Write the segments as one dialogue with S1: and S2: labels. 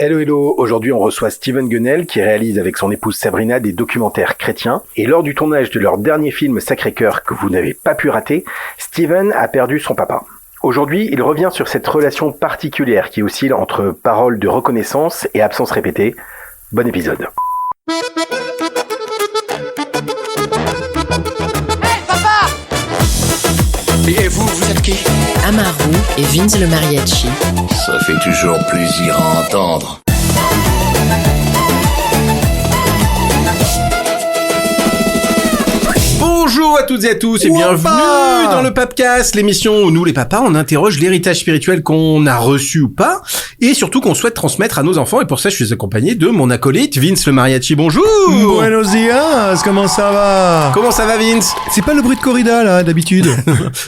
S1: Hello hello, aujourd'hui on reçoit Steven Gunnell qui réalise avec son épouse Sabrina des documentaires chrétiens et lors du tournage de leur dernier film Sacré-Cœur que vous n'avez pas pu rater, Steven a perdu son papa. Aujourd'hui, il revient sur cette relation particulière qui oscille entre paroles de reconnaissance et absence répétée. Bon épisode.
S2: Hey, papa!
S3: Et vous êtes qui?
S4: Amaru et Vince le Mariachi.
S3: Ça fait toujours plaisir à entendre.
S5: Bonjour à toutes et à tous et bienvenue dans le Papcast, l'émission où nous les papas on interroge l'héritage spirituel qu'on a reçu ou pas et surtout qu'on souhaite transmettre à nos enfants et pour ça je suis accompagné de mon acolyte Vince le Mariachi. Bonjour.
S6: Buenos dias, comment ça va?
S5: Comment ça va Vince?
S6: C'est pas le bruit de corrida là d'habitude.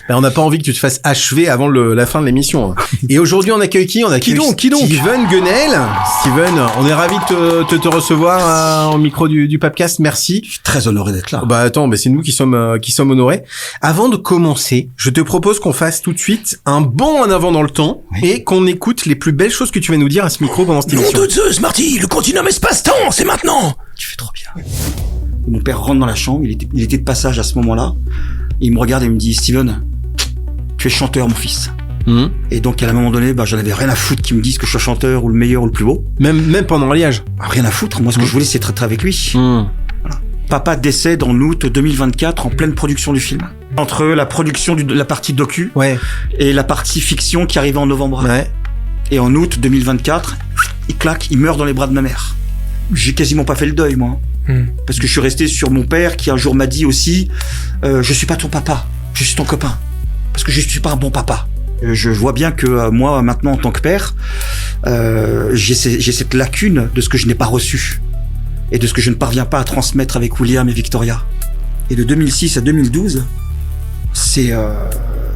S5: On n'a pas envie que tu te fasses achever avant la fin de l'émission. Et aujourd'hui on accueille qui? On accueille
S6: Qui donc
S5: Steven Gunnell. Steven, on est ravis de te recevoir au micro du Papcast, merci.
S6: Je suis très honoré d'être là.
S5: Bah attends, mais c'est nous qui sommes honorés. Avant de commencer, je te propose qu'on fasse tout de suite un bond en avant dans le temps et qu'on écoute les plus belles choses que tu vas nous dire à ce micro pendant cette émission.
S6: Nom de Zeus, Marty, le continuum espace-temps, c'est maintenant. Tu fais trop bien. Mon père rentre dans la chambre, il était de passage à ce moment-là. Il me regarde et me dit, Steven, tu es chanteur, mon fils. Et donc à un moment donné, j'en avais rien à foutre qu'ils me disent que je suis chanteur ou le meilleur ou le plus beau.
S5: Même pendant l'alliage.
S6: Rien à foutre. Moi, ce que je voulais, c'est traiter avec lui. Voilà. Papa décède en août 2024 en pleine production du film. Entre la production de la partie docu et la partie fiction qui arrivait en novembre.
S5: Ouais.
S6: Et en août 2024, il meurt dans les bras de ma mère. J'ai quasiment pas fait le deuil, moi. Parce que je suis resté sur mon père qui un jour m'a dit aussi, je suis pas ton papa, je suis ton copain. Parce que je suis pas un bon papa. Je vois bien que moi, maintenant, en tant que père, j'ai cette lacune de ce que je n'ai pas reçu. Et de ce que je ne parviens pas à transmettre avec William et Victoria. Et de 2006 à 2012, c'est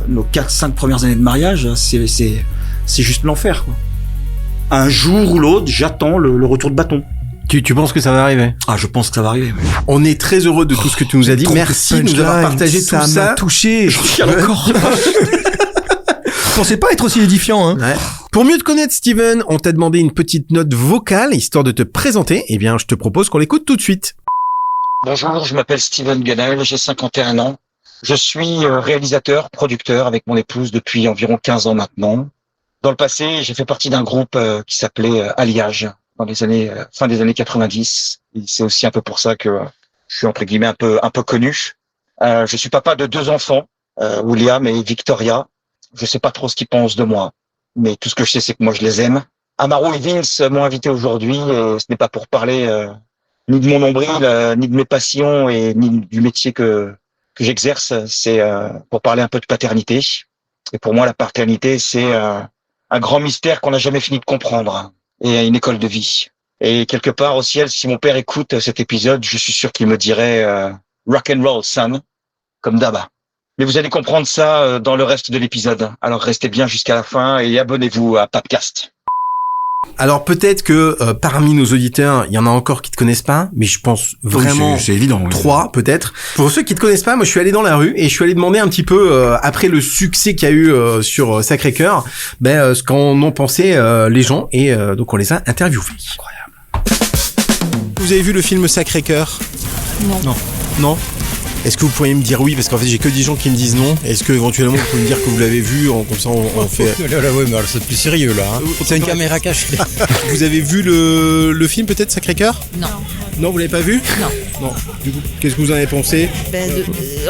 S6: nos 4-5 premières années de mariage, c'est juste l'enfer, quoi. Un jour ou l'autre, j'attends le retour de bâton.
S5: Tu penses que ça va arriver?
S6: Ah, je pense que ça va arriver. Oui.
S5: On est très heureux de tout ce que tu nous as dit. Merci de nous avoir partagé tout ça.
S6: Ça m'a touché. J'en suis encore. Je pensais pas être aussi édifiant, hein.
S5: Ouais. Pour mieux te connaître, Steven, on t'a demandé une petite note vocale, histoire de te présenter. Eh bien, je te propose qu'on l'écoute tout de suite.
S7: Bonjour, je m'appelle Steven Gunnell, j'ai 51 ans. Je suis réalisateur, producteur avec mon épouse depuis environ 15 ans maintenant. Dans le passé, j'ai fait partie d'un groupe qui s'appelait Alliage, dans les années fin des années 90. Et c'est aussi un peu pour ça que je suis entre guillemets un peu connu. Je suis papa de 2 enfants, William et Victoria. Je sais pas trop ce qu'ils pensent de moi, mais tout ce que je sais, c'est que moi, je les aime. Amaru et Vince m'ont invité aujourd'hui, et ce n'est pas pour parler ni de mon nombril, ni de mes passions, et ni du métier que j'exerce. C'est pour parler un peu de paternité. Et pour moi, la paternité, c'est un grand mystère qu'on n'a jamais fini de comprendre, et une école de vie. Et quelque part au ciel, si mon père écoute cet épisode, je suis sûr qu'il me dirait rock and roll, son, comme d'hab. Mais vous allez comprendre ça dans le reste de l'épisode. Alors restez bien jusqu'à la fin et abonnez-vous à Papcast.
S5: Alors peut-être que parmi nos auditeurs, il y en a encore qui te connaissent pas, mais je pense vraiment
S6: c'est évident.
S5: 3 peut-être. Pour ceux qui te connaissent pas, moi je suis allé dans la rue et je suis allé demander un petit peu après le succès qu'il y a eu sur Sacré-Cœur, ce qu'en ont pensé les gens et donc on les a interviewés. Incroyable. Vous avez vu le film Sacré-Cœur? Non. Est-ce que vous pourriez me dire oui, parce qu'en fait j'ai que des gens qui me disent non. Est-ce que éventuellement vous pouvez me dire que vous l'avez vu, comme ça on fait.
S8: Ouais, mais alors c'est plus sérieux là. Hein. C'est une caméra cachée.
S5: Vous avez vu le film peut-être Sacré-Cœur? Non, vous l'avez pas vu? Non. Du coup, qu'est-ce que vous en avez pensé?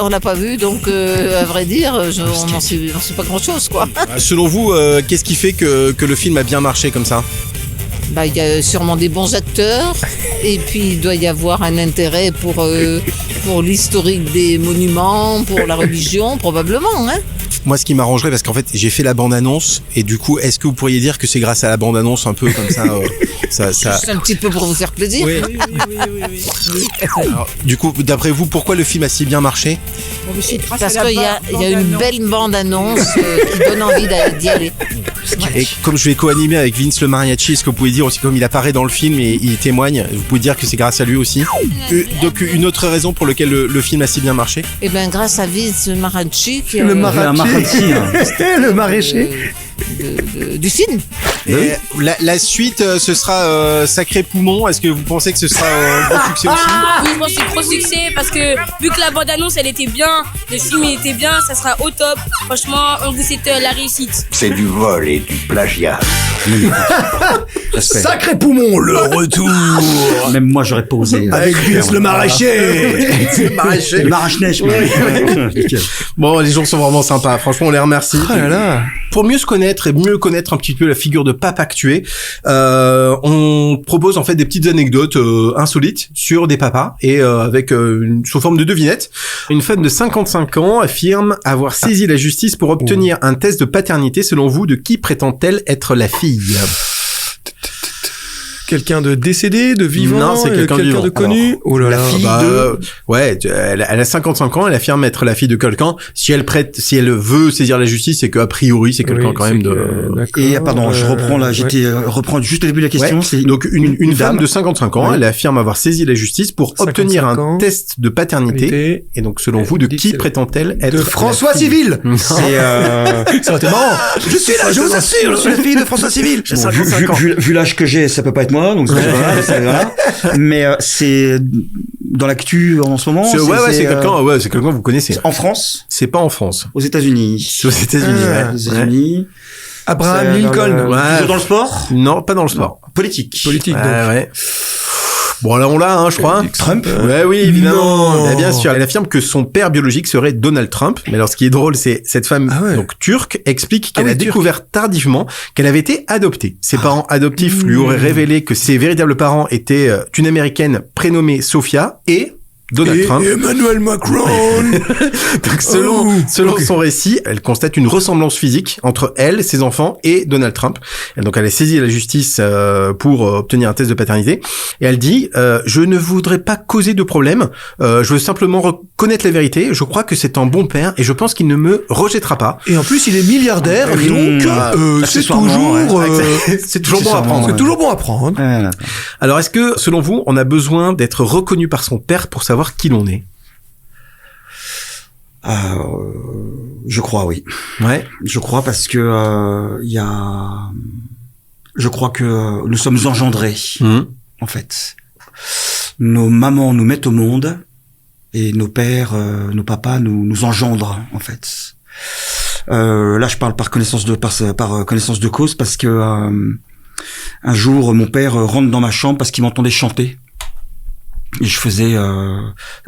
S9: On l'a pas vu, donc à vrai dire, on n'en sait pas grand-chose, quoi.
S5: Selon vous, qu'est-ce qui fait que le film a bien marché comme ça?
S9: Il y a sûrement des bons acteurs, et puis il doit y avoir un intérêt pour l'historique des monuments, pour la religion, probablement, hein.
S5: Moi, ce qui m'arrangerait, parce qu'en fait, j'ai fait la bande-annonce, et du coup, est-ce que vous pourriez dire que c'est grâce à la bande-annonce, un peu comme ça, ça...
S9: Juste un petit peu pour vous faire plaisir.
S5: Oui. Alors, du coup, d'après vous, pourquoi le film a si bien marché?
S9: Parce qu'il y a une belle bande-annonce qui donne envie d'y aller.
S5: Et comme je vais co-animer avec Vince le Mariachi, est-ce que vous pouvez dire aussi, comme il apparaît dans le film et il témoigne, vous pouvez dire que c'est grâce à lui aussi? Donc une autre raison pour laquelle le film a si bien marché?
S9: Eh bien, grâce à Vince le Mariachi.
S6: Le Mariachi, c'était le maraîcher.
S9: Du film.
S5: Et la suite, ce sera Sacré Poumon. Est-ce que vous pensez que ce sera un gros succès aussi?
S2: Oui, je pense que c'est gros succès parce que vu que la bande-annonce elle était bien, le film il était bien, ça sera au top. Franchement, on vous souhaite la réussite.
S3: C'est du vol et du plagiat.
S10: Sacré Poumon, le retour.
S6: Même moi, j'aurais pas osé.
S10: Avec Vince le maraîcher.
S6: Le marache-neige.
S5: Bon, les gens sont vraiment sympas. Franchement, on les remercie.
S10: Oh là là.
S5: Pour mieux se connaître et mieux connaître un petit peu la figure de Papa que tu es, on propose en fait des petites anecdotes insolites sur des papas et avec sous forme de devinettes. Une femme de 55 ans affirme avoir saisi la justice pour obtenir un test de paternité. Selon vous, de qui prétend-elle être la fille?
S10: Quelqu'un de décédé, de vivant?
S5: Non, c'est quelqu'un de vivant.
S10: De connu?
S5: Alors,
S10: oh là là.
S6: La fille
S5: ouais, elle a 55 ans, elle affirme être la fille de quelqu'un. Si elle veut saisir la justice, c'est qu'a priori, c'est quelqu'un quand même de...
S6: Et pardon, je reprends là, reprends juste le début de la question.
S5: Ouais.
S6: C'est
S5: donc une femme de 55 ans, elle affirme avoir saisi la justice pour obtenir un test de paternité. Et donc, selon vous, de qui prétend-elle être?
S10: De François Civil.
S5: Ça
S10: aurait été marrant. Je suis là, je vous assure, je suis la fille de François Civil. J'ai 55 ans.
S6: Vu l'âge que j'ai, ça peut pas être moi, donc voilà. Mais c'est dans l'actu en ce moment.
S5: C'est quelqu'un que vous connaissez.
S6: En France?
S5: C'est pas en France.
S6: Aux États-Unis.
S5: C'est aux États-Unis.
S6: Aux États-Unis.
S10: Abraham Lincoln.
S6: Toujours dans le sport?
S5: Non, pas dans le sport.
S6: Politique.
S10: Politique. Donc.
S5: Ouais. Bon, là, on l'a, je crois.
S6: Trump?
S5: Ouais, oui, évidemment. Bien sûr. Elle affirme que son père biologique serait Donald Trump. Mais alors, ce qui est drôle, c'est cette femme, donc turque, explique qu'elle a découvert tardivement qu'elle avait été adoptée. Ses parents adoptifs lui auraient révélé que ses véritables parents étaient une Américaine prénommée Sophia et Donald Trump.
S10: Emmanuel Macron.
S5: Donc selon son récit, elle constate une ressemblance physique entre elle, ses enfants et Donald Trump. Et donc elle a saisi la justice pour obtenir un test de paternité. Et elle dit je ne voudrais pas causer de problème. Je veux simplement reconnaître la vérité. Je crois que c'est un bon père et je pense qu'il ne me rejettera pas.
S10: Et en plus, il est milliardaire, donc c'est toujours
S5: c'est toujours bon à prendre.
S10: C'est toujours bon à prendre.
S5: Alors est-ce que selon vous, on a besoin d'être reconnu par son père pour savoir qui l'on est?
S6: Je crois, oui.
S5: Ouais.
S6: Je crois parce que je crois que nous sommes engendrés, en fait. Nos mamans nous mettent au monde et nos pères, nos papas nous engendrent, en fait. Là, je parle par connaissance de cause parce que un jour, mon père rentre dans ma chambre parce qu'il m'entendait chanter. Et je faisais,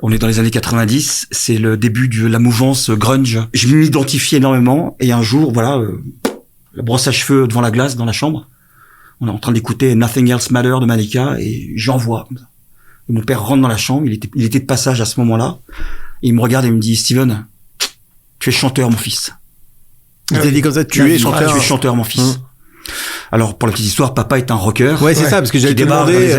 S6: on est dans les années 90, c'est le début de la mouvance grunge. Je m'identifiais énormément et un jour, voilà, la brosse à cheveux devant la glace dans la chambre. On est en train d'écouter Nothing Else Matter de Malika et j'envoie. Et mon père rentre dans la chambre, il était de passage à ce moment-là. Et il me regarde et me dit, Steven, tu es chanteur, mon fils.
S5: Il t'a dit comme ça, tu es chanteur.
S6: Tu es chanteur, mon fils. Alors pour la petite histoire, papa est un rocker.
S5: Ouais, c'est ça, parce que j'allais te demander.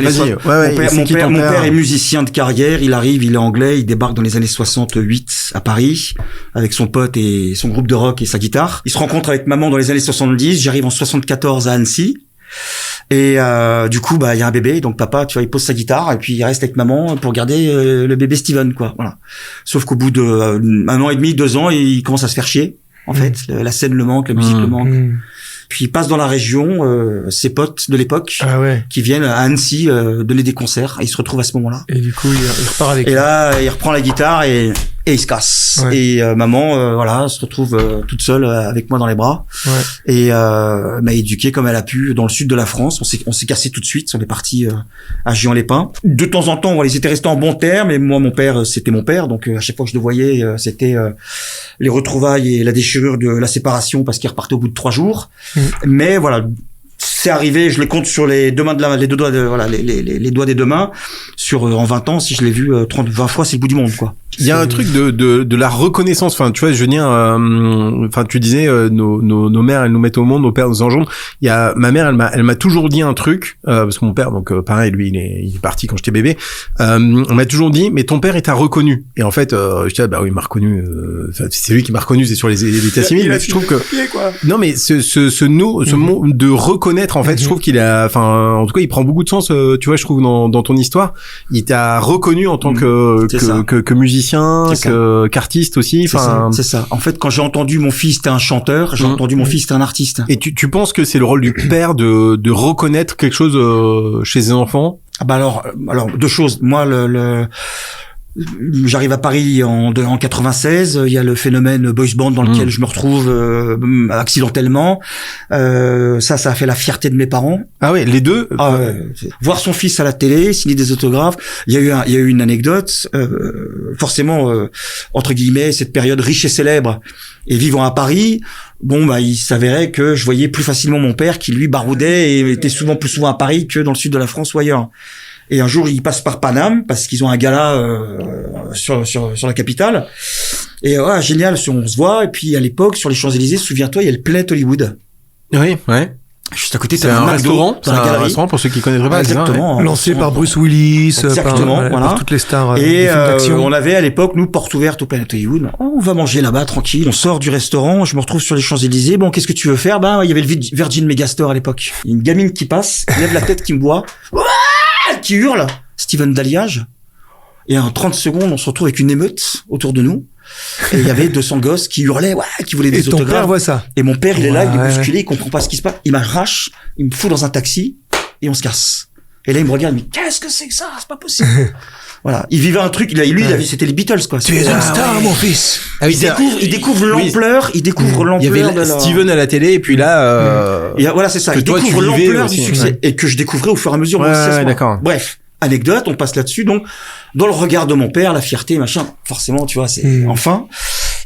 S6: Mon père est musicien de carrière. Il arrive, il est anglais, il débarque dans les années 68 à Paris avec son pote et son groupe de rock et sa guitare. Il se rencontre avec maman dans les années 70. J'arrive en 74 à Annecy. Et du coup, il y a un bébé, donc papa, tu vois, il pose sa guitare et puis il reste avec maman pour garder le bébé Steven, quoi. Voilà. Sauf qu'au bout de 1 an et demi, 2 ans, il commence à se faire chier. En fait, la scène le manque, la musique le manque. Puis il passe dans la région, ses potes de l'époque, qui viennent à Annecy donner des concerts. Et il se retrouve à ce moment-là.
S10: Et du coup, il repart avec.
S6: Et là, il reprend la guitare et il se casse. Ouais. Et maman, voilà, se retrouve toute seule avec moi dans les bras. Ouais. Et m'a éduqué comme elle a pu dans le sud de la France. On s'est cassé tout de suite. On est parti à Gion-les-Pins. De temps en temps, ils étaient restés en bons termes. Et moi, mon père, c'était mon père. Donc à chaque fois que je le voyais, c'était les retrouvailles et la déchirure de la séparation parce qu'il repartait au bout de 3 jours. Mais voilà, c'est arrivé, je les compte sur les deux mains les deux doigts les doigts des deux mains. En 20 ans, si je l'ai vu 20 fois, c'est le bout du monde, quoi.
S5: Il y a un truc de la reconnaissance. Enfin, tu vois, je veux dire, enfin, tu disais, nos mères, elles nous mettent au monde, nos pères nous engendrent. Il y a, ma mère, elle m'a toujours dit un truc, parce que mon père, donc, pareil, lui, il est parti quand j'étais bébé. On m'a toujours dit, mais ton père, il t'a reconnu. Et en fait, je dis, bah oui, il m'a reconnu, c'est lui qui m'a reconnu, c'est sur les états civils. Mais je trouve que, non, mais ce mot de reconnaître, en fait, je trouve qu'il a, enfin, en tout cas, il prend beaucoup de sens, tu vois, je trouve, dans ton histoire. Il t'a reconnu en tant que musicien. musicien, qu'artiste aussi.
S6: C'est ça. En fait, quand j'ai entendu mon fils était un chanteur, j'ai entendu mon fils était un artiste.
S5: Et tu penses que c'est le rôle du père de reconnaître quelque chose chez ses enfants?
S6: Ah bah alors deux choses. Moi, j'arrive à Paris en 96. Il y a le phénomène boys band dans lequel je me retrouve accidentellement. Ça a fait la fierté de mes parents.
S5: Ah ouais, les deux.
S6: Voir son fils à la télé, signer des autographes. Il y a eu une anecdote. Forcément, entre guillemets, cette période riche et célèbre et vivant à Paris. Bon, bah, il s'avérait que je voyais plus facilement mon père qui lui baroudait et était plus souvent à Paris que dans le sud de la France ou ailleurs. Et un jour, il passe par Paname parce qu'ils ont un gala sur la capitale. Et génial, on se voit. Et puis à l'époque, sur les Champs-Élysées, souviens-toi, il y a le Planet Hollywood.
S5: Oui, ouais.
S6: Juste à côté,
S5: c'est un restaurant. C'est un restaurant pour ceux qui connaissent pas.
S6: Exactement.
S10: Lancé par Bruce Willis, par toutes les stars.
S6: Et on avait à l'époque, nous, porte ouverte au Planet Hollywood. On va manger là-bas tranquille. On sort du restaurant. Je me retrouve sur les Champs-Élysées. Bon, qu'est-ce que tu veux faire? Il y avait le Virgin Megastore à l'époque. Il y a une gamine qui passe, qui lève la tête, qui me voit, qui hurle. Steven Dalliage. Et en 30 secondes, on se retrouve avec une émeute autour de nous. Et il y avait 200 gosses qui hurlaient, qui voulaient des autographes.
S10: Et ton père voit ça.
S6: Et mon père, il est là, il est bousculé, il comprend pas ce qui se passe. Il m'arrache, il me fout dans un taxi, et on se casse. Et là, il me regarde, il me dit, qu'est-ce que c'est que ça? C'est pas possible. Voilà. Il vivait un truc, c'était les Beatles, quoi.
S10: Tu es un star, mon fils.
S5: Ah oui,
S6: il découvre l'ampleur, il découvre l'ampleur.
S5: Il y avait Steven à la télé, et puis là,
S6: et voilà, c'est ça. Il découvre l'ampleur du succès. Et que je découvrais au fur et à mesure.
S5: D'accord.
S6: Bref. Anecdote, on passe là-dessus. Donc, dans le regard de mon père, la fierté, machin, forcément, tu vois, c'est enfin.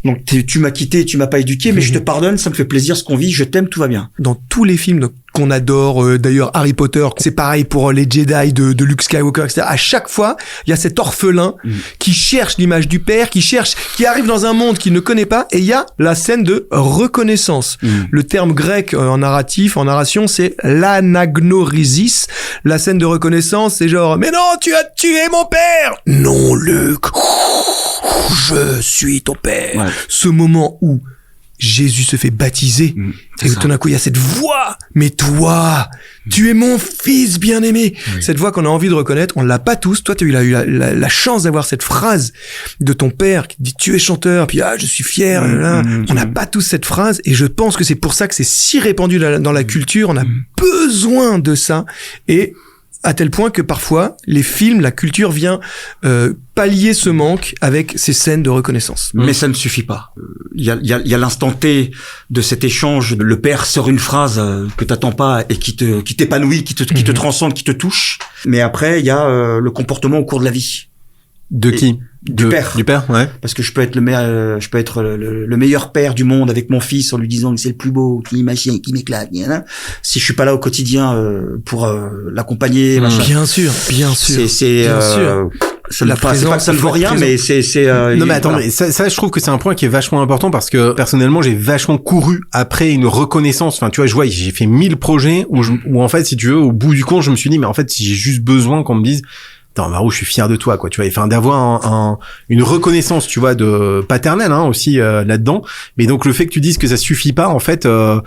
S6: Donc, tu m'as quitté, tu m'as pas éduqué, mais je te pardonne, ça me fait plaisir ce qu'on vit, je t'aime, tout va bien.
S10: Dans tous les films qu'on adore, d'ailleurs Harry Potter, c'est pareil pour les Jedi de Luke Skywalker, etc. À chaque fois, il y a cet orphelin qui cherche l'image du père, qui arrive dans un monde qu'il ne connaît pas, et il y a la scène de reconnaissance. Le terme grec en narration, c'est l'anagnorisis. La scène de reconnaissance, c'est genre, mais non, tu as tué mon père! Non, Luke! Je suis ton père. Ouais. Ce moment où Jésus se fait baptiser et tout d'un coup il y a cette voix. Mais toi, tu es mon fils bien-aimé. Oui. Cette voix qu'on a envie de reconnaître, on l'a pas tous. Toi, tu as eu la chance d'avoir cette phrase de ton père qui dit tu es chanteur, puis je suis fier. On n'a pas tous cette phrase et je pense que c'est pour ça que c'est si répandu dans la culture. On a besoin de ça et à tel point que parfois, les films, la culture vient pallier ce manque avec ces scènes de reconnaissance.
S6: Mais ça ne suffit pas. Il y a l'instant T de cet échange. Le père sort une phrase que t'attends pas et qui t'épanouit, qui te transcende, qui te touche. Mais après, il y a le comportement au cours de la vie.
S5: De qui?
S6: Du père.
S5: Du père, ouais.
S6: Parce que je peux être le meilleur père du monde avec mon fils en lui disant que c'est le plus beau, qu'il m'imagine, qu'il m'éclate, si je suis pas là au quotidien pour l'accompagner, machin.
S10: Bien sûr.
S6: Bien sûr. C'est pas que ça ne vaut rien, mais c'est
S5: non mais attends, mais ça je trouve que c'est un point qui est vachement important parce que personnellement j'ai vachement couru après une reconnaissance. Enfin tu vois, j'ai fait 1000 projets où en fait si tu veux au bout du compte je me suis dit mais en fait si j'ai juste besoin qu'on me dise attends Marou, je suis fier de toi quoi, tu vois, enfin d'avoir une reconnaissance, tu vois, de paternelle aussi là-dedans. Mais donc le fait que tu dises que ça suffit pas en fait toi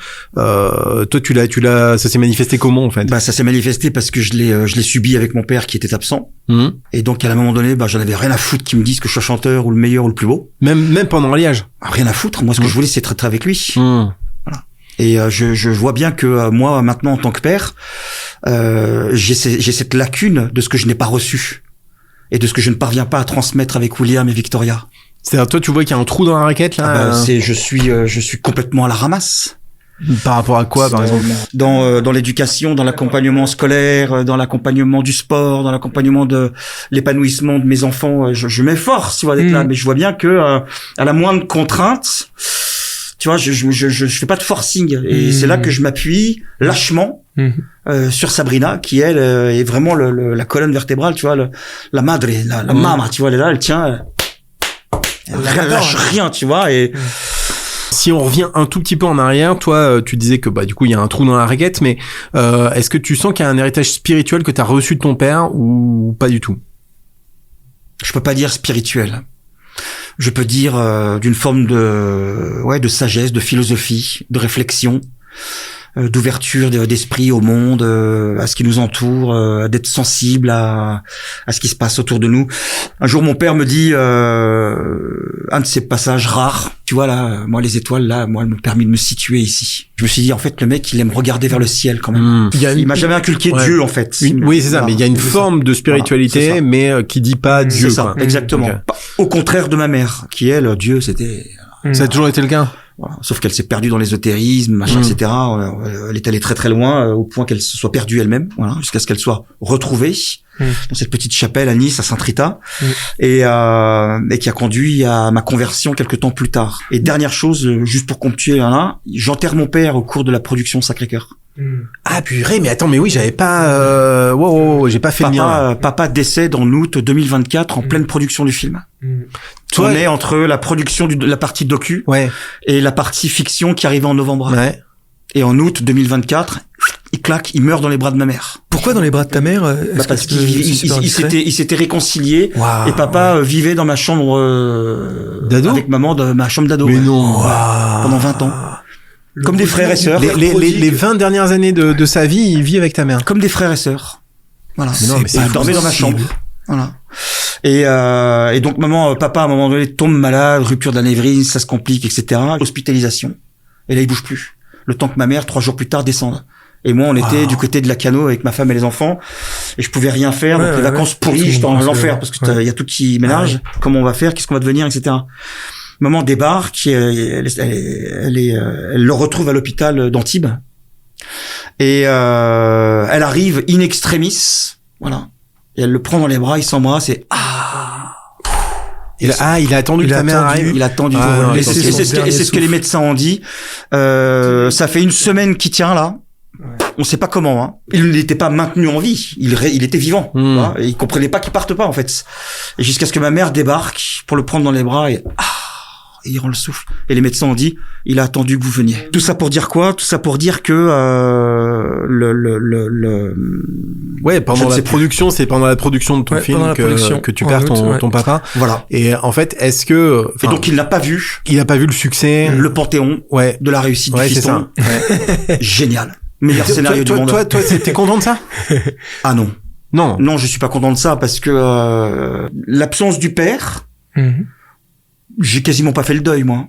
S5: tu l'as ça s'est manifesté comment en fait?
S6: Bah ça s'est manifesté parce que je l'ai subi avec mon père qui était absent. Et donc à un moment donné, j'en avais rien à foutre qu'il me dise que je suis chanteur ou le meilleur ou le plus beau.
S5: Même pendant l'alliage.
S6: Rien à foutre, moi ce que je voulais c'est traiter avec lui. Voilà. Et je vois bien que moi maintenant en tant que père, j'ai cette lacune de ce que je n'ai pas reçu et de ce que je ne parviens pas à transmettre avec William et Victoria.
S5: C'est-à-dire toi tu vois qu'il y a un trou dans la raquette là.
S6: Je suis complètement à la ramasse.
S5: Par rapport à quoi par exemple?
S6: Dans l'éducation, dans l'accompagnement scolaire, dans l'accompagnement du sport, dans l'accompagnement de l'épanouissement de mes enfants, je m'efforce tu vois d'être là, mais je vois bien que à la moindre contrainte, tu vois, je fais pas de forcing et c'est là que je m'appuie lâchement sur Sabrina qui elle est vraiment la colonne vertébrale, tu vois, la madre, la mama, tu vois, elle est là, elle tient, elle lâche rien, tu vois. Et
S5: si on revient un tout petit peu en arrière, toi tu disais que du coup il y a un trou dans la raquette, mais est-ce que tu sens qu'il y a un héritage spirituel que tu as reçu de ton père ou pas du tout?
S6: Je peux pas dire spirituel. Je peux dire d'une forme de sagesse, de philosophie, de réflexion, d'ouverture d'esprit au monde, à ce qui nous entoure, d'être sensible à ce qui se passe autour de nous. Un jour, mon père me dit un de ces passages rares. Tu vois là, moi les étoiles là, moi elles m'ont permis de me situer ici. Je me suis dit en fait le mec il aime regarder vers le ciel quand même. Il m'a jamais inculqué Dieu en fait.
S5: Oui c'est ça, mais il y a une forme de spiritualité, mais qui dit pas Dieu.
S6: C'est ça,
S5: quoi.
S6: exactement. Okay. Au contraire de ma mère, qui elle, Dieu c'était.
S5: Ça a toujours été le cas.
S6: Voilà. Sauf qu'elle s'est perdue dans l'ésotérisme, machin, etc. Elle est allée très très loin, au point qu'elle se soit perdue elle-même, voilà, jusqu'à ce qu'elle soit retrouvée dans cette petite chapelle à Nice, à Sainte-Rita, et qui a conduit à ma conversion quelques temps plus tard. Et dernière chose, juste pour ponctuer, j'enterre mon père au cours de la production Sacré-Cœur.
S5: Ah purée, mais attends, mais oui, j'avais pas, j'ai pas fait le lien.
S6: Papa décède en août 2024 en pleine production du film. On est entre la production de la partie docu et la partie fiction qui arrive en novembre. Ouais. Et en août 2024, il meurt dans les bras de ma mère.
S10: Pourquoi dans les bras de ta mère?
S6: Parce qu'il s'était réconcilié et papa vivait dans ma chambre d'ado avec maman dans ma chambre d'ado.
S5: Mais non.
S6: Pendant 20 ans. Comme des frères et sœurs.
S5: Les 20 dernières années de sa vie, il vit avec ta mère.
S6: Comme des frères et sœurs. Voilà.
S5: Mais non, mais
S6: il dormait dans ma chambre. Voilà. Et donc papa à un moment donné tombe malade, rupture d'anévrisme, ça se complique, etc. Hospitalisation. Et là il bouge plus. Le temps que ma mère 3 jours plus tard descende. Et moi on était du côté de la Cano avec ma femme et les enfants et je pouvais rien faire. Donc les vacances pourries, j'étais en l'enfer parce que il y a tout qui ménage. Comment on va faire, qu'est-ce qu'on va devenir, etc. Maman débarque, elle le retrouve à l'hôpital d'Antibes et elle arrive in extremis, voilà. Et elle le prend dans les bras, il s'embrasse et
S5: il a attendu que ta mère arrive.
S6: Il a attendu. Et c'est ce que les médecins ont dit. Ça fait 1 semaine qu'il tient là. On sait pas comment. Hein. Il n'était pas maintenu en vie. Il était vivant. Voilà. Et il comprenait pas qu'il parte pas en fait. Et jusqu'à ce que ma mère débarque pour le prendre dans les bras et il rend le souffle. Et les médecins ont dit, il a attendu que vous veniez. Tout ça pour dire quoi? Tout ça pour dire que
S5: pendant la production, c'est pendant la production de ton film que tu perds ton papa.
S6: Voilà.
S5: Et en fait, est-ce que
S6: et donc il n'a pas vu.
S5: Il n'a pas vu le succès.
S6: Le panthéon. De la réussite du fiston. Génial. Meilleur scénario du monde.
S5: Toi, t'es content de ça?
S6: Ah non.
S5: Non.
S6: Non, je suis pas content de ça parce que l'absence du père. J'ai quasiment pas fait le deuil, moi.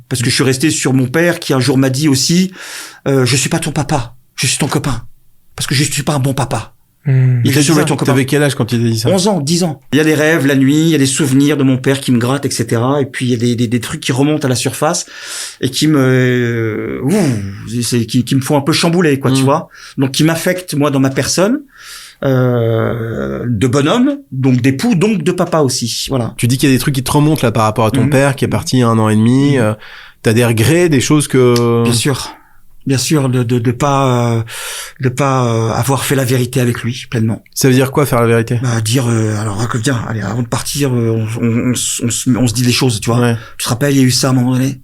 S6: Parce que je suis resté sur mon père qui un jour m'a dit aussi, je suis pas ton papa, je suis ton copain. Parce que je suis pas un bon papa.
S5: Il a dit ton copain. T'avais quel âge quand il a dit ça?
S6: 11 ans, 10 ans. Il y a des rêves la nuit, il y a des souvenirs de mon père qui me grattent, etc. Et puis il y a des trucs qui remontent à la surface et qui me font un peu chambouler, quoi, tu vois. Donc qui m'affectent, moi, dans ma personne. De bonhomme, donc d'époux, donc de papa aussi. Voilà.
S5: Tu dis qu'il y a des trucs qui te remontent là par rapport à ton père qui est parti il y a 1 an et demi. T'as des regrets, des choses que.
S6: Bien sûr, de pas avoir fait la vérité avec lui pleinement.
S5: Ça veut dire quoi faire la vérité?
S6: Dire alors viens, allez, avant de partir, on se dit les choses, tu vois. Ouais. Tu te rappelles, il y a eu ça à un moment donné.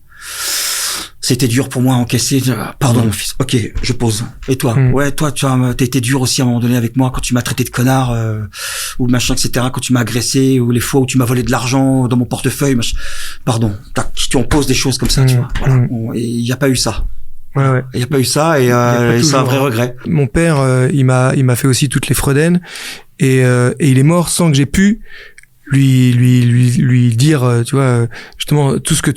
S6: C'était dur pour moi à encaisser. Pardon, mon fils. Ok, je pose. Et toi? Ouais, toi, tu as été dur aussi à un moment donné avec moi quand tu m'as traité de connard ou machin, etc. Quand tu m'as agressé ou les fois où tu m'as volé de l'argent dans mon portefeuille. Machin. Pardon. On pose des choses comme ça, tu vois. Voilà. Il n'y a pas eu ça.
S10: Ouais.
S6: Il n'y a pas eu ça et c'est un vrai regret.
S10: Mon père, il m'a fait aussi toutes les Freuden et il est mort sans que j'ai pu lui dire, tu vois, justement tout ce que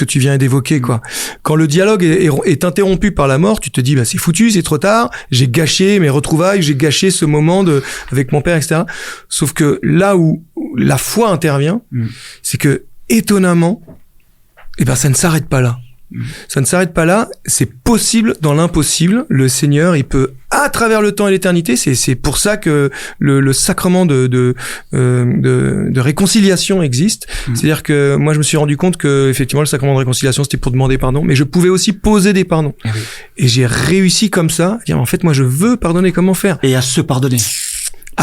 S10: tu viens d'évoquer, quoi. Quand le dialogue est interrompu par la mort, tu te dis c'est foutu, c'est trop tard, j'ai gâché mes retrouvailles, j'ai gâché ce moment avec mon père, etc. Sauf que là où la foi intervient, c'est que étonnamment, ça ne s'arrête pas là. Ça ne s'arrête pas là, c'est possible dans l'impossible. Le Seigneur, il peut, à travers le temps et l'éternité, c'est pour ça que le sacrement de réconciliation existe. C'est-à-dire que moi, je me suis rendu compte que, effectivement, le sacrement de réconciliation, c'était pour demander pardon, mais je pouvais aussi poser des pardons. Et j'ai réussi comme ça, à dire, en fait, moi, je veux pardonner, comment faire?
S6: Et à se pardonner.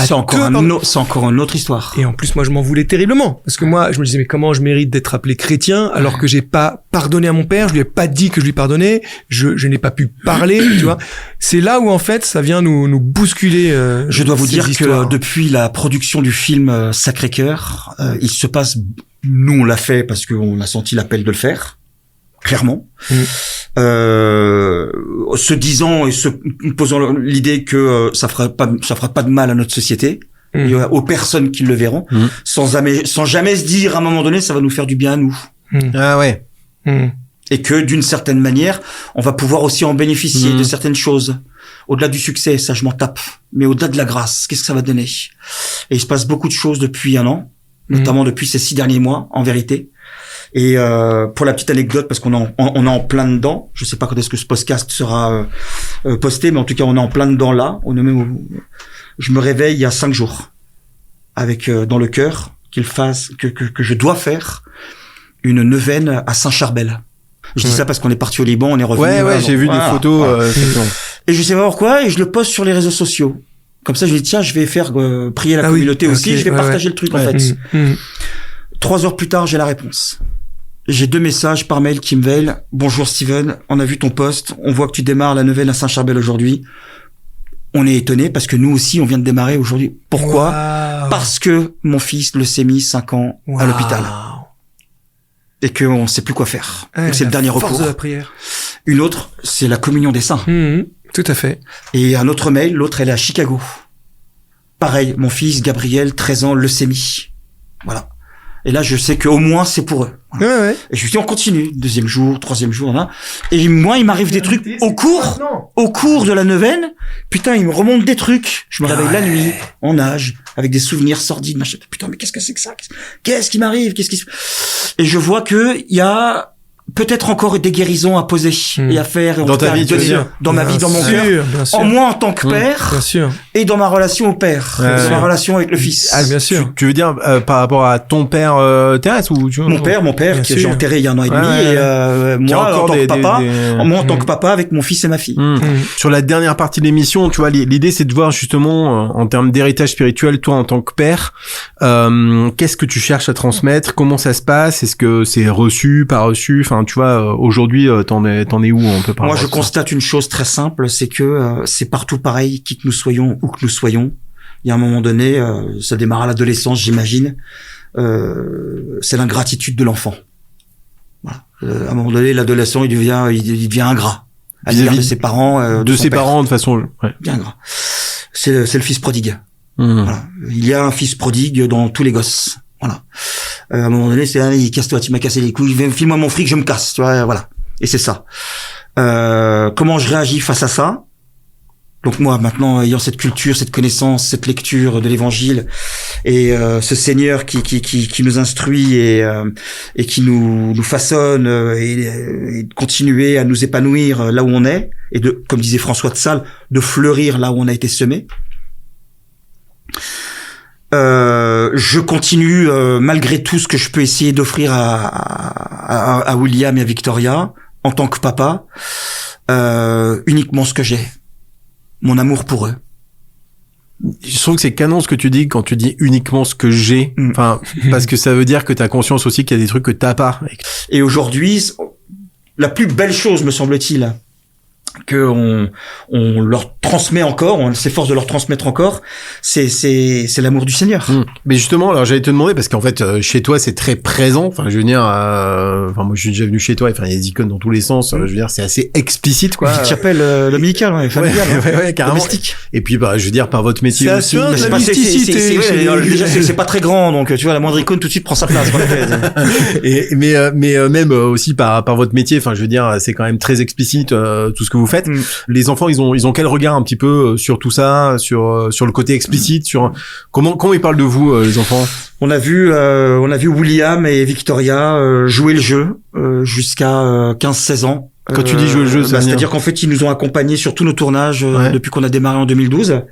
S6: C'est encore une autre histoire.
S10: Et en plus, moi, je m'en voulais terriblement. Parce que moi, je me disais, mais comment je mérite d'être appelé chrétien alors que j'ai pas pardonné à mon père, je lui ai pas dit que je lui pardonnais, je n'ai pas pu parler, tu vois. C'est là où, en fait, ça vient nous bousculer,
S6: je dois vous dire que depuis la production du film Sacré-Cœur, il se passe, nous, on l'a fait parce qu'on a senti l'appel de le faire. Clairement. se disant et se posant l'idée que ça fera pas de mal à notre société, et aux personnes qui le verront, sans jamais se dire à un moment donné ça va nous faire du bien à nous.
S5: Ah ouais.
S6: Et que d'une certaine manière, on va pouvoir aussi en bénéficier de certaines choses. Au-delà du succès, ça je m'en tape. Mais au-delà de la grâce, qu'est-ce que ça va donner? Et il se passe beaucoup de choses depuis un an, notamment depuis ces 6 derniers mois, en vérité. Et pour la petite anecdote, parce qu'on est en plein dedans, je sais pas quand est-ce que ce podcast sera posté, mais en tout cas on est en plein dedans là. Je me réveille il y a 5 jours, avec dans le cœur que je dois faire une neuvaine à Saint-Charbel. Je dis ça parce qu'on est parti au Liban, on est revenu.
S5: Ouais, j'ai vu des photos.
S6: Et je sais pas pourquoi, et je le poste sur les réseaux sociaux. Comme ça, je dis tiens, je vais faire prier la communauté aussi, je vais partager le truc en fait. 3 heures plus tard, j'ai la réponse. J'ai 2 messages par mail qui me veillent. Bonjour Steven, on a vu ton post, on voit que tu démarres la neuvaine à Saint-Charbel aujourd'hui. On est étonné parce que nous aussi, on vient de démarrer aujourd'hui. Pourquoi? Parce que mon fils, leucémie, 5 ans, à l'hôpital. Et qu'on sait plus quoi faire. Donc c'est le dernier recours.
S10: Force de la prière.
S6: Une autre, c'est la communion des saints.
S10: Tout à fait.
S6: Et un autre mail, l'autre elle est à Chicago. Pareil, mon fils Gabriel, 13 ans, leucémie. Voilà. Et là, je sais qu'au moins c'est pour eux. Voilà.
S10: Ouais.
S6: Et je lui dis on continue. 2e jour, 3e jour, là. Et moi, il m'arrive des trucs au cours de la neuvaine. Putain, il me remonte des trucs. Je me réveille la nuit, en nage, avec des souvenirs sordides, machin. Putain, mais qu'est-ce que c'est que ça? Qu'est-ce qui m'arrive? Et je vois que il y a peut-être encore des guérisons à poser et à faire.
S5: Dans ta vie,
S6: dans ma vie, dans mon cœur. En moi en tant que père.
S10: Bien sûr.
S6: Et dans ma relation au père. Dans ma relation avec le fils.
S10: Ah, bien sûr.
S5: Tu veux dire par rapport à ton père Thérèse ou tu vois,
S6: mon père qui j'ai enterré il y a 1 an et demi et moi en tant que papa, moi en tant que papa avec mon fils et ma fille.
S5: Sur la dernière partie de l'émission, tu vois, l'idée c'est de voir justement en termes d'héritage spirituel, toi en tant que père, qu'est-ce que tu cherches à transmettre, comment ça se passe, est-ce que c'est reçu, pas reçu, enfin tu vois, aujourd'hui t'en es où on peut parler.
S6: Moi je constate une chose très simple, c'est que c'est partout pareil, qui que nous soyons, où que nous soyons. Il y a un moment donné, ça démarre à l'adolescence, j'imagine, c'est l'ingratitude de l'enfant. Voilà. À un moment donné, l'adolescent, il devient ingrat à l'égard de ses parents,
S5: de ses parents de façon,
S6: bien ingrat. C'est le fils prodigue. Voilà. Il y a un fils prodigue dans tous les gosses. Voilà. À un moment donné, c'est casse-toi, tu m'as cassé les couilles, file-moi mon fric, je me casse, tu vois, voilà. Et c'est ça. Comment je réagis face à ça? Donc moi, maintenant, ayant cette culture, cette connaissance, cette lecture de l'Évangile, et ce Seigneur qui nous instruit et qui nous façonne et de continuer à nous épanouir là où on est, et de, comme disait François de Sales, de fleurir là où on a été semé. Je continue malgré tout ce que je peux essayer d'offrir à William et à Victoria en tant que papa, uniquement ce que j'ai. Mon amour pour eux.
S5: Je trouve que c'est canon ce que tu dis quand tu dis uniquement ce que j'ai. Enfin, parce que ça veut dire que t'as conscience aussi qu'il y a des trucs que t'as pas.
S6: Et aujourd'hui, la plus belle chose, me semble-t-il, que on leur transmet encore, on s'efforce de leur transmettre encore, c'est l'amour du Seigneur.
S5: Mais justement, alors j'allais te demander parce qu'en fait chez toi c'est très présent. Enfin, je veux dire, enfin moi je suis déjà venu chez toi. Enfin, il y a des icônes dans tous les sens. Je veux dire, c'est assez explicite quoi.
S6: Tu t'appelles dominical, familial,
S5: ouais, carrément. Domestique. Et puis bah, je veux dire par votre métier aussi.
S6: C'est pas très grand, donc tu vois la moindre icône tout de suite prend sa place.
S5: mais même aussi par votre métier. Enfin, je veux dire, c'est quand même très explicite tout ce que vous faites. Les enfants, ils ont quel regard un petit peu sur tout ça, sur le côté explicite, sur comment ils parlent de vous, les enfants?
S6: On a vu William et Victoria jouer le jeu jusqu'à 15-16 ans.
S5: Quand tu dis jouer le jeu,
S6: c'est-à-dire qu'en fait, ils nous ont accompagnés sur tous nos tournages depuis qu'on a démarré en 2012,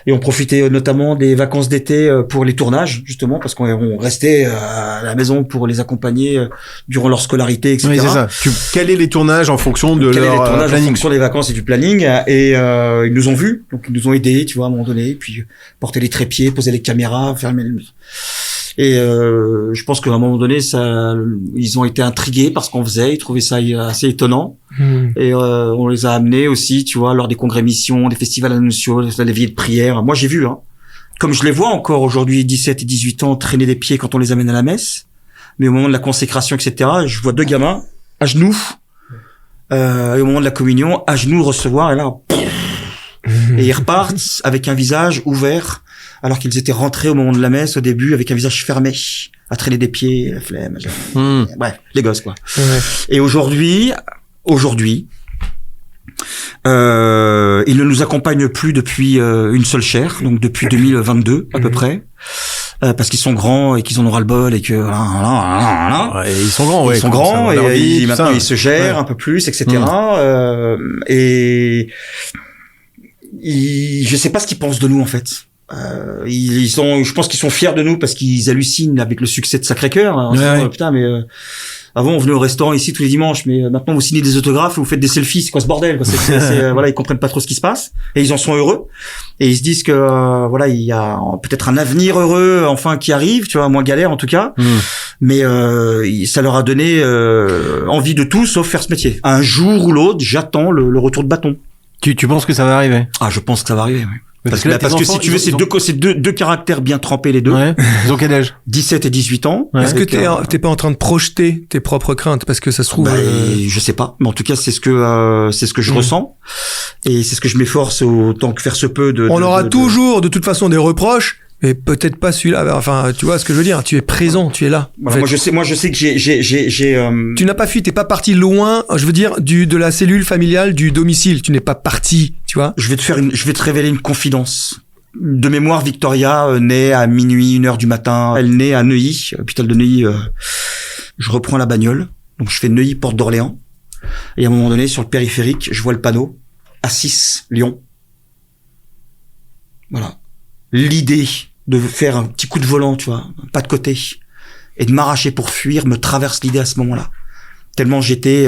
S6: et on profitait notamment des vacances d'été pour les tournages, justement, parce qu'on restait à la maison pour les accompagner durant leur scolarité, etc.
S5: Oui, c'est ça. Tu calais les tournages en fonction de leur planning,
S6: en fonction des vacances et du planning, et ils nous ont vus, donc ils nous ont aidés, tu vois, à un moment donné, puis porter les trépieds, poser les caméras, fermer le... Et je pense qu'à un moment donné, ils ont été intrigués par ce qu'on faisait, ils trouvaient ça assez étonnant. Et on les a amenés aussi, tu vois, lors des congrès missions, des festivals annonciaux, des veillées de prière. Moi, j'ai vu, comme je les vois encore aujourd'hui, 17 et 18 ans, traîner des pieds quand on les amène à la messe. Mais au moment de la consécration, etc., je vois 2 gamins à genoux, et au moment de la communion, à genoux, recevoir, et là, et ils repartent avec un visage ouvert, alors qu'ils étaient rentrés au moment de la messe, au début, avec un visage fermé, à traîner des pieds, la flemme, bref, les gosses, quoi. Ouais. Et aujourd'hui, il ne nous accompagne plus depuis une seule chaire, donc depuis 2022 à peu près, parce qu'ils sont grands et qu'ils en ont ras-le-bol et que
S5: ouais, ils sont grands,
S6: ils sont grands et maintenant ils se gèrent un peu plus, etc. Et je sais pas ce qu'ils pensent de nous en fait. Je pense qu'ils sont fiers de nous parce qu'ils hallucinent avec le succès de Sacré-Cœur. Putain, mais avant on venait au restaurant ici tous les dimanches, mais maintenant vous signez des autographes, vous faites des selfies, c'est quoi ce bordel quoi. Voilà, ils comprennent pas trop ce qui se passe et ils en sont heureux et ils se disent que voilà, il y a peut-être un avenir heureux enfin qui arrive, tu vois, moins galère en tout cas. Mais ça leur a donné envie de tout sauf faire ce métier. Un jour ou l'autre, j'attends le retour de bâton.
S5: Tu penses que ça va arriver?
S6: Ah, je pense que ça va arriver, oui. Parce que
S5: enfants,
S6: si tu veux, c'est deux caractères bien trempés, les deux.
S5: Ouais. Ils ont quel âge?
S6: 17 et 18 ans.
S10: Ouais. Est-ce que t'es pas en train de projeter tes propres craintes? Parce que ça se trouve...
S6: je sais pas. Mais en tout cas, c'est ce que je ressens. Et c'est ce que je m'efforce autant que faire se peut
S10: On aura toujours, de toute façon, des reproches. Mais peut-être pas celui-là. Enfin, tu vois ce que je veux dire. Tu es présent, tu es là.
S6: Voilà, moi, je sais que j'ai.
S10: Tu n'as pas fui. T'es pas parti loin. Je veux dire de la cellule familiale, du domicile. Tu n'es pas parti. Tu vois.
S6: Je vais te révéler une confidence. De mémoire, Victoria naît à minuit, 1h du matin. Elle naît à Neuilly, hôpital de Neuilly. Je reprends la bagnole. Donc je fais Neuilly, Porte d'Orléans. Et à un moment donné, sur le périphérique, je vois le panneau A6 Lyon. Voilà. L'idée de faire un petit coup de volant, tu vois, pas de côté, et de m'arracher pour fuir, me traverse l'idée à ce moment-là. Tellement j'étais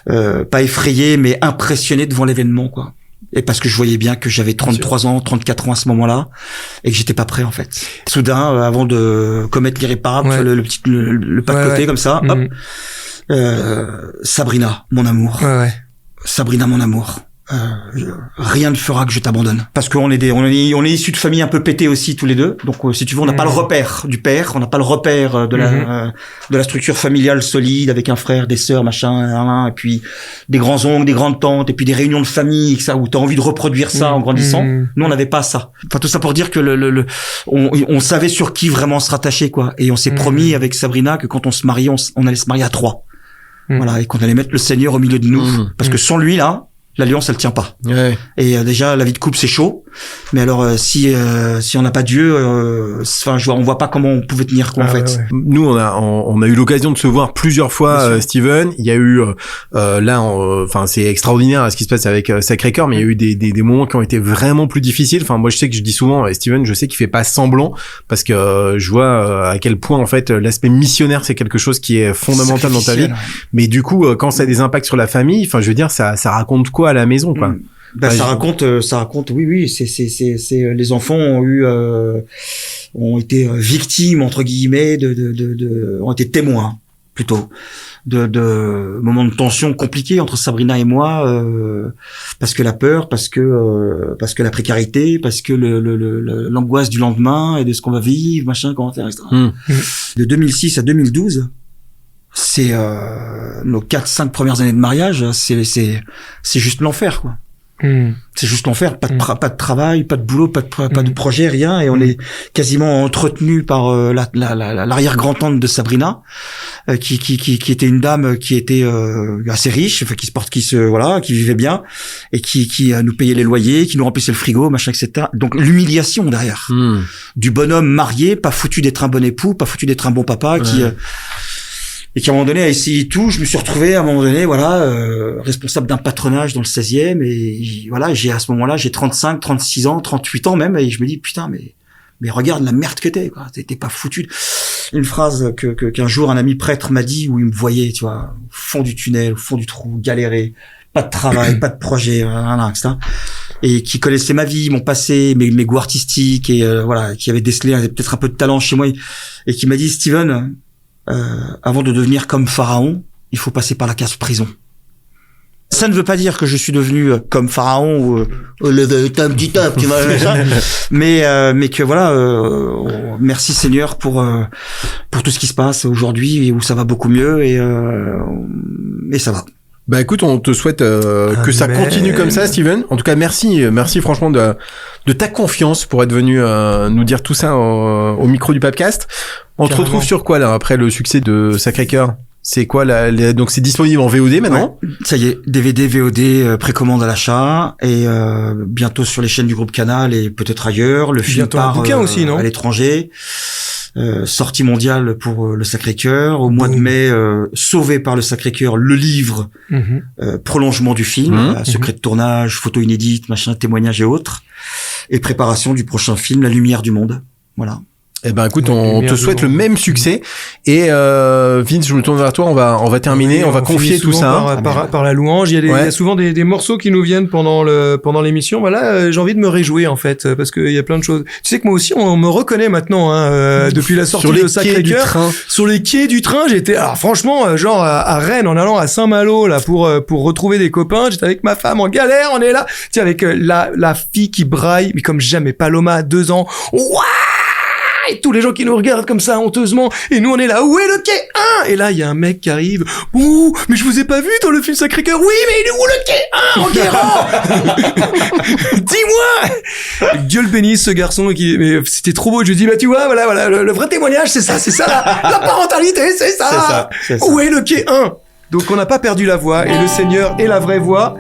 S6: pas effrayé, mais impressionné devant l'événement, quoi. Et parce que je voyais bien que j'avais 33 ans, 34 ans à ce moment-là, et que j'étais pas prêt en fait. Soudain, avant de commettre l'irréparable, le pas de côté comme ça, hop, Sabrina, mon amour. Sabrina, mon amour. Rien ne fera que je t'abandonne. Parce qu'on est issus de familles un peu pétées aussi tous les deux. Donc si tu veux, on n'a pas le repère du père, on n'a pas le repère de la structure familiale solide avec un frère, des sœurs, machin, et puis des grands-oncles, des grandes-tantes, et puis des réunions de famille, ça où t'as envie de reproduire ça en grandissant. Nous, on n'avait pas ça. Enfin tout ça pour dire que on savait sur qui vraiment se rattacher, quoi. Et on s'est promis avec Sabrina que quand on se mariait, on allait se marier à 3. Voilà, et qu'on allait mettre le Seigneur au milieu de nous, parce que sans lui là, l'alliance elle tient pas. Et déjà la vie de couple c'est chaud, mais alors si on n'a pas Dieu, on voit pas comment on pouvait tenir quoi en fait.
S5: Nous on a eu l'occasion de se voir plusieurs fois, Steven. Il y a eu c'est extraordinaire ce qui se passe avec Sacré-Cœur, mais il y a eu des moments qui ont été vraiment plus difficiles. Enfin moi je sais que je dis souvent Steven, je sais qu'il fait pas semblant parce que je vois à quel point en fait l'aspect missionnaire c'est quelque chose qui est fondamental dans ta vie. Mais du coup quand ça a des impacts sur la famille, enfin je veux dire ça raconte quoi à la maison quoi.
S6: Ça raconte oui c'est les enfants ont été victimes entre guillemets ont été témoins plutôt de moments de tension compliqués entre Sabrina et moi parce que la peur, parce que la précarité, parce que l'angoisse du lendemain et de ce qu'on va vivre, machin, comment faire, etc. De 2006 à 2012 c'est nos 4-5 premières années de mariage, c'est juste l'enfer quoi. C'est juste l'enfer, pas de travail, pas de boulot, pas de projet, rien, et on est quasiment entretenu par l'arrière-grand-tante de Sabrina, qui était une dame qui était assez riche, enfin qui vivait bien et qui nous payait les loyers, qui nous remplissait le frigo, machin, etc. Donc l'humiliation derrière du bonhomme marié, pas foutu d'être un bon époux, pas foutu d'être un bon papa, et qui à un moment donné a essayé tout. Je me suis retrouvé à un moment donné, responsable d'un patronage dans le 16e, et voilà, j'ai 35, 36 ans, 38 ans même, et je me dis putain, mais regarde la merde que t'es, quoi. T'es pas foutu. Une phrase qu'un jour un ami prêtre m'a dit, où il me voyait, tu vois, au fond du tunnel, au fond du trou, galérer, pas de travail, pas de projet, etc. Et qui connaissait ma vie, mon passé, mes goûts artistiques, et qui avait décelé peut-être un peu de talent chez moi, et qui m'a dit, Steven, avant de devenir comme Pharaon, il faut passer par la case prison. Ça ne veut pas dire que je suis devenu comme Pharaon ou le petit top, tu vois, mais que voilà, merci Seigneur pour tout ce qui se passe aujourd'hui, où ça va beaucoup mieux, et ça va.
S5: Bah écoute, on te souhaite que ça continue comme ça, Steven. En tout cas, merci franchement de ta confiance pour être venu nous dire tout ça au micro du Papcast. On te retrouve sur quoi là après le succès de Sacré-Cœur? C'est quoi donc c'est disponible en VOD maintenant?
S6: Ouais, ça y est, DVD, VOD, précommande à l'achat et bientôt sur les chaînes du groupe Canal et peut-être ailleurs. Le film
S10: bientôt
S6: part
S10: un bouquin aussi, non?
S6: à l'étranger. Sortie mondiale pour le Sacré-Cœur. Au mois de mai, Sauvé par le Sacré-Cœur, le livre, prolongement du film, secret de tournage, photos inédites, machin, témoignages et autres. Et préparation du prochain film, La Lumière du Monde. Voilà.
S5: Eh ben écoute, on te souhaite le même succès. Et Vince, je me tourne vers toi, on va terminer, on va confier tout ça
S10: par la louange. Il y a souvent des morceaux qui nous viennent pendant l'émission. Voilà, j'ai envie de me réjouir en fait parce qu'il y a plein de choses. Tu sais que moi aussi on me reconnaît maintenant depuis la sortie de Sacré-Cœur. Sur les quais du train, j'étais franchement genre à Rennes en allant à Saint-Malo là pour retrouver des copains. J'étais avec ma femme en galère, on est là, tu sais avec la fille qui braille mais comme jamais, Paloma, 2 ans. Ouah, et tous les gens qui nous regardent comme ça honteusement et nous on est là, où est le quai 1? Et là il y a un mec qui arrive, ouh, mais je vous ai pas vu dans le film Sacré-Cœur. Oui, mais il est où le quai 1 en Guérand? Dis-moi. Dieu le bénisse ce garçon mais c'était trop beau. Je lui dis bah tu vois, voilà le vrai témoignage c'est ça la parentalité c'est ça. Où est le quai 1? Donc on n'a pas perdu la voix et le Seigneur est la vraie voix.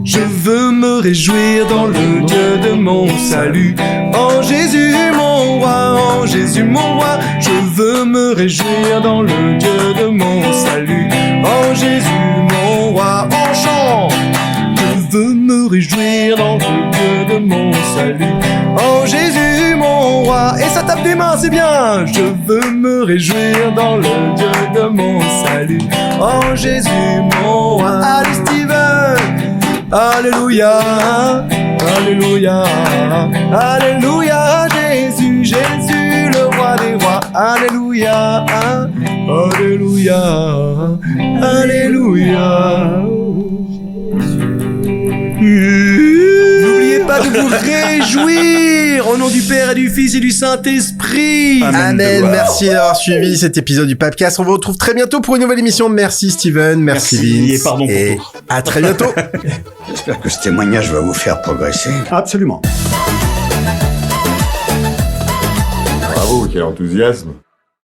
S10: Je veux me réjouir dans le Dieu de mon salut, en Jésus mon roi, en Jésus mon roi. Je veux me réjouir dans le Dieu de mon salut, en Jésus mon roi. On chante. Je veux me réjouir dans le Dieu de mon salut, en Jésus mon roi. Et ça tape des mains, c'est bien. Je veux me réjouir dans le Dieu de mon salut, en Jésus mon roi. Allez Steven. Alléluia, alléluia, alléluia, Jésus, Jésus, le roi des rois. Alléluia, alléluia, alléluia. N'oubliez pas de vous réjouir au nom du Père et du Fils et du Saint-Esprit.
S5: Amen. Merci d'avoir suivi cet épisode du Papcast. On vous retrouve très bientôt pour une nouvelle émission. Merci Steven, merci Vince.
S6: Et pardon pour tout.
S5: À très bientôt.
S3: J'espère que ce témoignage va vous faire progresser.
S11: Absolument.
S12: Bravo, quel enthousiasme.